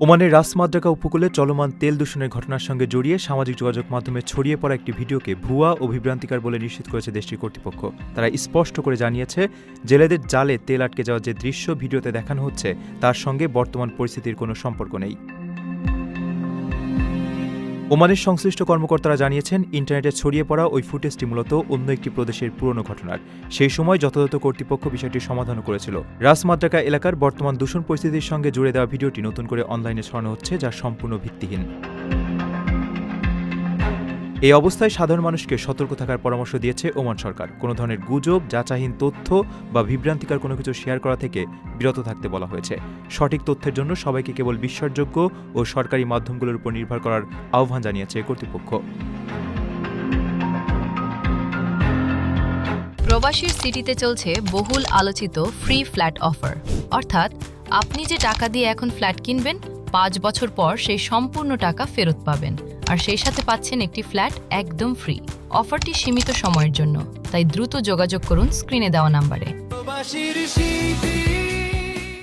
ওমানের রাস মাদ্রাকা উপকূলে চলমান তেল দূষণের ঘটনার সঙ্গে জড়িয়ে সামাজিক যোগাযোগ মাধ্যমে ছড়িয়ে পড়া একটি ভিডিওকে ভুয়া ও বিভ্রান্তিকর বলে নিশ্চিত করেছে দেশটির কর্তৃপক্ষ। তারা স্পষ্ট করে জানিয়েছে, জেলেদের জালে তেল আটকে যাওয়ার যে দৃশ্য ভিডিওতে দেখানো হচ্ছে তার সঙ্গে বর্তমান পরিস্থিতির কোনো সম্পর্ক নেই। ওমানের সংশ্লিষ্ট কর্মকর্তারা জানিয়েছেন, ইন্টারনেটে ছড়িয়ে পড়া ওই ফুটেজটি মূলত অন্য একটি প্রদেশের পুরনো ঘটনার। সেই সময় যথাযথ কর্তৃপক্ষ বিষয়টির সমাধানও করেছিল। রাস মাদ্রাকা এলাকার বর্তমান দূষণ পরিস্থিতির সঙ্গে জুড়ে দেওয়া ভিডিওটি নতুন করে অনলাইনে ছড়ানো হচ্ছে, যা সম্পূর্ণ ভিত্তিহীন। এই অবস্থায় সাধারণ মানুষকে সতর্ক থাকার পরামর্শ দিয়েছে ওমান সরকার। কোনো ধরনের গুজব, যাচাইহীন তথ্য বা বিভ্রান্তিকর কোনো কিছু শেয়ার করা থেকে বিরত থাকতে বলা হয়েছে। সঠিক তথ্যের জন্য সবাইকে কেবল বিশ্বাসযোগ্য ও সরকারি মাধ্যমগুলোর উপর নির্ভর করার আহ্বান জানিয়েছে কর্তৃপক্ষ। প্রবাসীর সিটিতে চলছে বহুল আলোচিত ফ্রি ফ্ল্যাট অফার, অর্থাৎ আপনি যে টাকা দিয়ে এখন ফ্ল্যাট কিনবেন, 5 বছর পর সেই সম্পূর্ণ টাকা ফেরত পাবেন, আর সেই সাথে পাচ্ছেন একটি ফ্ল্যাট একদম ফ্রি। অফারটি সীমিত সময়ের জন্য, তাই দ্রুত যোগাযোগ করুন স্ক্রিনে দেওয়া নাম্বারে।